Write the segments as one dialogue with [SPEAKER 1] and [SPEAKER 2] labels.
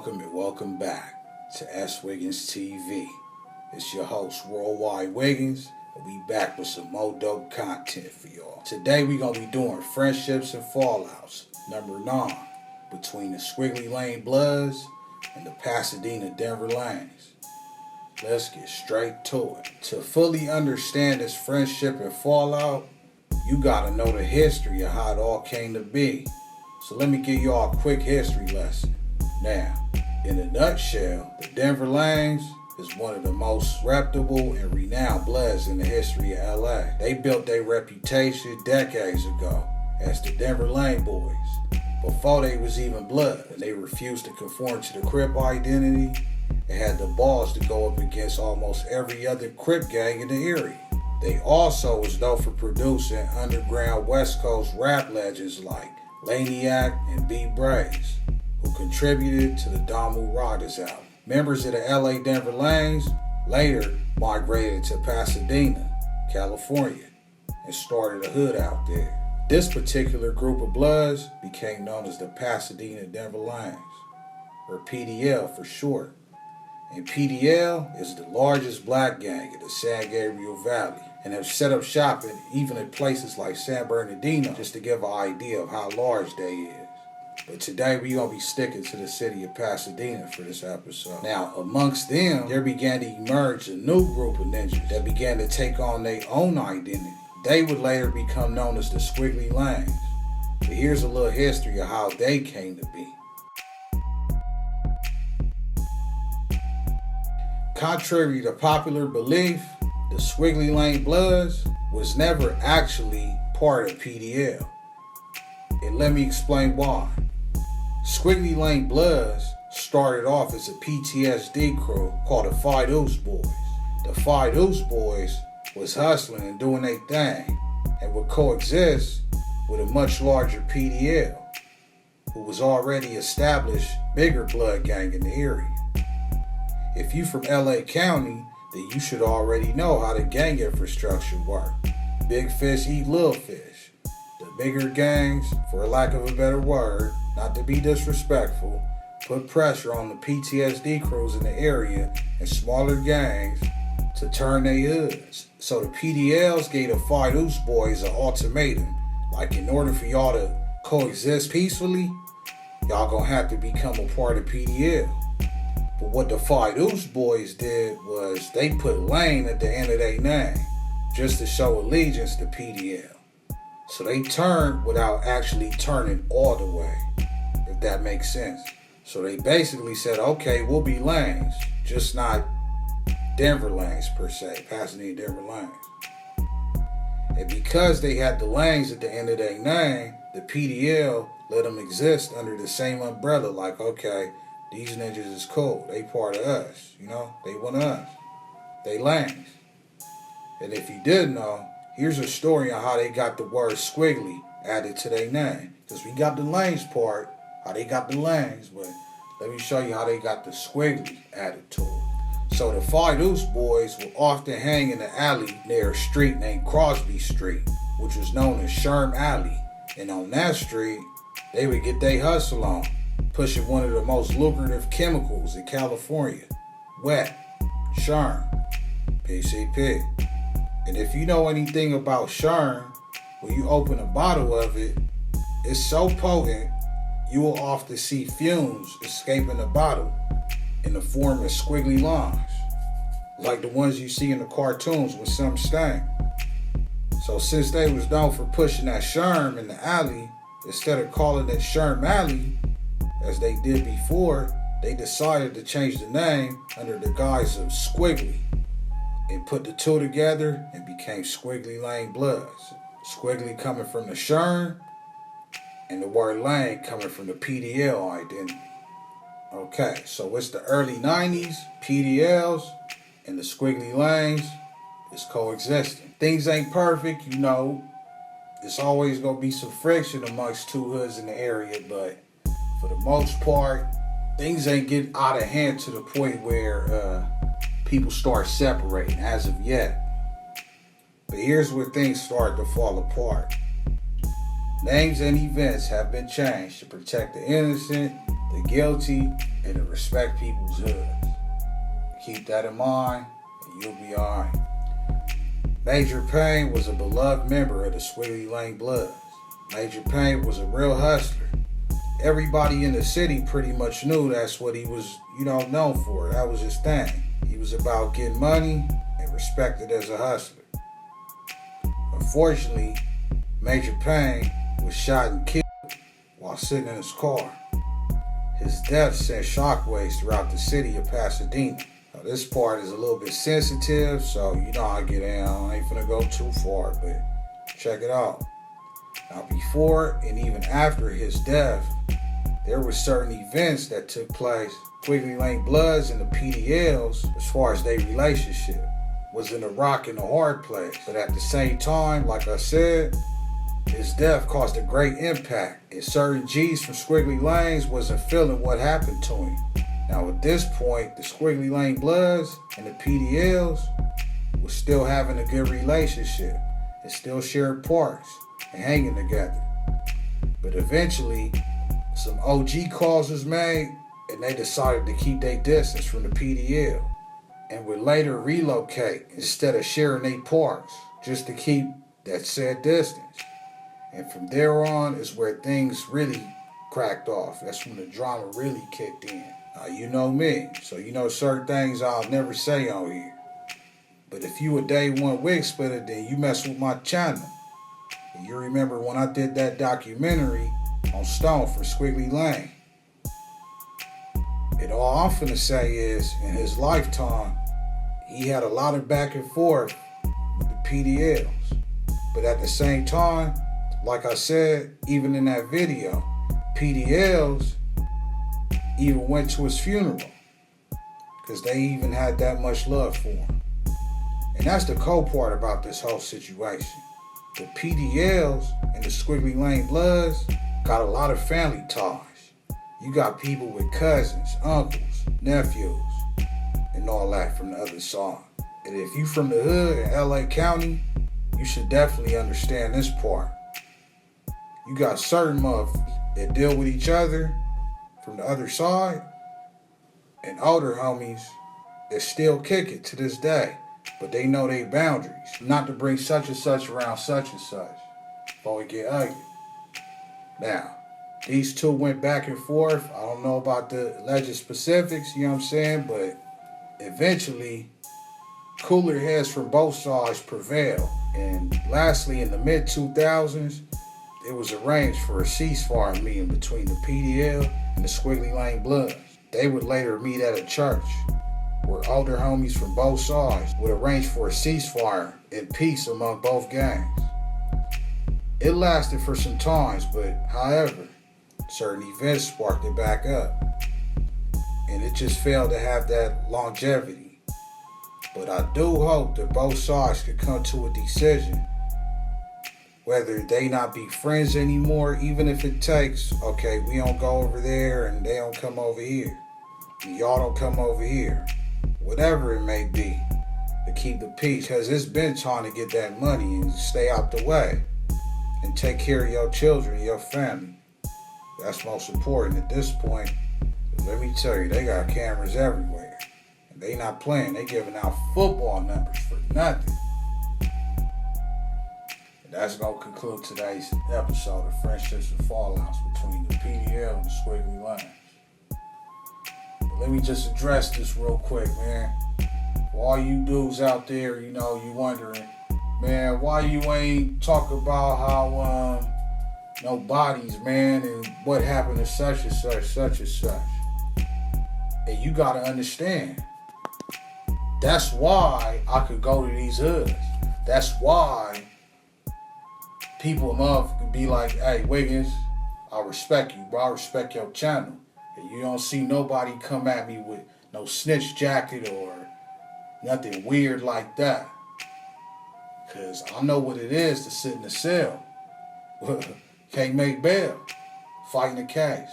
[SPEAKER 1] welcome and welcome back to S.WigginsTV. It's your host, Worldwide Wiggins, and we back with some more dope content for y'all. Today we gonna be doing friendships and fallouts, number 9, between the Squiggly Lane Bloods and the Pasadena Denver Lanes. Let's get straight to it. To fully understand this friendship and fallout, you gotta know the history of how it all came to be. So let me give y'all a quick history lesson. Now, in a nutshell, the Denver Lanes is one of the most reputable and renowned Bloods in the history of LA. They built their reputation decades ago as the Denver Lane Boys, before they was even Blood. And they refused to conform to the Crip identity and had the balls to go up against almost every other Crip gang in the area. They also was known for producing underground West Coast rap legends like Laniac and B. Braze, who contributed to the Damu Riders album. Members of the LA Denver Lanes later migrated to Pasadena, California, and started a hood out there. This particular group of Bloods became known as the Pasadena Denver Lanes, or PDL for short. And PDL is the largest black gang in the San Gabriel Valley, and have set up shop even in places like San Bernardino, just to give an idea of how large they is. But today we gonna be sticking to the city of Pasadena for this episode. Now, amongst them, there began to emerge a new group of ninjas that began to take on their own identity. They would later become known as the Squiggly Lanes. But here's a little history of how they came to be. Contrary to popular belief, the Squiggly Lane Bloods was never actually part of PDL. And let me explain why. Squiggly Lane Bloods started off as a PTSD crew called the Five Deuce Boys. The Five Deuce Boys was hustling and doing their thing and would coexist with a much larger PDL, who was already established bigger blood gang in the area. If you from LA County, then you should already know how the gang infrastructure works. Big fish eat little fish. The bigger gangs, for lack of a better word, not to be disrespectful, put pressure on the PTSD crews in the area and smaller gangs to turn their hoods. So the PDLs gave the Five Deuce Boys an ultimatum. Like, in order for y'all to coexist peacefully, y'all gonna have to become a part of PDL. But what the Five Deuce Boys did was they put Lane at the end of their name just to show allegiance to PDL. So they turned without actually turning all the way, if that makes sense. So they basically said, okay, we'll be Lanes, just not Denver Lanes per se, Pasadena Denver Lanes. And because they had the Lanes at the end of their name, the PDL let them exist under the same umbrella, like, okay, these ninjas is cool. They part of us, you know? They one of us. They Lanes. And if you didn't know, here's a story on how they got the word Squiggly added to their name. Because we got the Lanes part, how they got the Lanes, but let me show you how they got the Squiggly added to it. So the Five Deuce Boys would often hang in the alley near a street named Crosby Street, which was known as Sherm Alley. And on that street, they would get their hustle on, pushing one of the most lucrative chemicals in California, wet, Sherm, PCP. And if you know anything about Sherm, when you open a bottle of it, it's so potent, you will often see fumes escaping the bottle in the form of squiggly lines, like the ones you see in the cartoons with some stain. So since they was known for pushing that Sherm in the alley, instead of calling it Sherm Alley, as they did before, they decided to change the name under the guise of Squiggly and put the two together and became Squiggly Lane Bloods. Squiggly coming from the Sherm and the word Lane coming from the PDL identity. Okay, so it's the early 90s, PDLs and the Squiggly Lanes is coexisting. Things ain't perfect, you know. It's always gonna be some friction amongst two hoods in the area, but for the most part, things ain't getting out of hand to the point where people start separating as of yet. But here's where things start to fall apart. Names and events have been changed to protect the innocent, the guilty, and to respect people's hoods. Keep that in mind, and you'll be alright. Major Payne was a beloved member of the Squiggly Lane Bloods. Major Payne was a real hustler. Everybody in the city pretty much knew that's what he was, known for. That was his thing. He was about getting money and respected as a hustler. Unfortunately, Major Payne was shot and killed while sitting in his car. His death sent shockwaves throughout the city of Pasadena. Now, this part is a little bit sensitive, so you know how I get in. I ain't finna go too far, but check it out. Now, before and even after his death, there were certain events that took place. Squiggly Lane Bloods and the PDLs, as far as their relationship, was in a rock and a hard place. But at the same time, like I said, his death caused a great impact, and certain G's from Squiggly Lanes wasn't feeling what happened to him. Now at this point, the Squiggly Lane Bloods and the PDLs were still having a good relationship and still shared parks and hanging together. But eventually, some OG calls was made, and they decided to keep their distance from the PDL and would later relocate instead of sharing their parks just to keep that said distance. And from there on is where things really cracked off. That's when the drama really kicked in. You know me, so you know certain things I'll never say on here. But if you a day one wig splitter, then you mess with my channel. And you remember when I did that documentary on Stone for Squiggly Lane. And all I'm finna say is, in his lifetime, he had a lot of back and forth with the PDLs. But at the same time, like I said, even in that video, PDLs even went to his funeral because they even had that much love for him. And that's the cold part about this whole situation. The PDLs and the Squiggly Lane Bloods got a lot of family ties. You got people with cousins, uncles, nephews, and all that from the other side. And if you from the hood in LA County, you should definitely understand this part. You got certain motherfuckers that deal with each other from the other side, and older homies that still kick it to this day, but they know their boundaries, not to bring such and such around such and such before we get ugly. Now, these two went back and forth. I don't know about the alleged specifics, you know what I'm saying, but eventually cooler heads from both sides prevailed. And lastly, in the mid-2000s, it was arranged for a ceasefire meeting between the PDL and the Squiggly Lane Bloods. They would later meet at a church where older homies from both sides would arrange for a ceasefire and peace among both gangs. It lasted for some times, but however, certain events sparked it back up. And it just failed to have that longevity. But I do hope that both sides could come to a decision, whether they not be friends anymore, even if it takes, okay, we don't go over there and they don't come over here. And y'all don't come over here. Whatever it may be, to keep the peace. Because it's been time to get that money and stay out the way. And take care of your children and your family. That's most important at this point. Let me tell you, they got cameras everywhere. And they not playing. They giving out football numbers for nothing. That's going to conclude today's episode of Friendships and Fallouts between the PDL and the Squiggly Lanes. But let me just address this real quick, man. For all you dudes out there, you wondering, man, why you ain't talk about how, bodies, man, and what happened to such and such, such and such. And you got to understand, that's why I could go to these hoods. That's why people can be like, hey, Wiggins, I respect you, bro. I respect your channel. And you don't see nobody come at me with no snitch jacket or nothing weird like that. Because I know what it is to sit in the cell. Can't make bail. Fighting a case.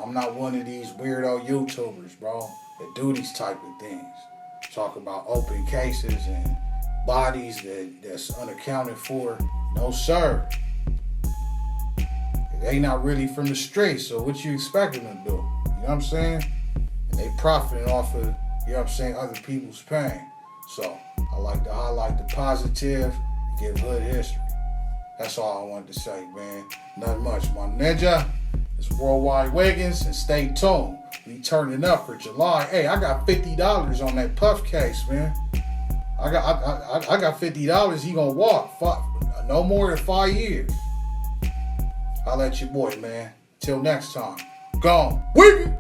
[SPEAKER 1] I'm not one of these weirdo YouTubers, bro, that do these type of things. Talk about open cases and bodies that's unaccounted for. No, sir. They not really from the streets, so what you expecting them to do? You know what I'm saying? And they profiting off of, you know what I'm saying, other people's pain. So I like to highlight the positive, give hood history. That's all I wanted to say, man. Nothing much, my ninja. It's Worldwide Wiggins, and stay tuned. We turning up for July. Hey, I got $50 on that Puff case, man. I got $50. He gonna walk no more than 5 years. I'll let your boy, man. Till next time. Gone. Wiggins!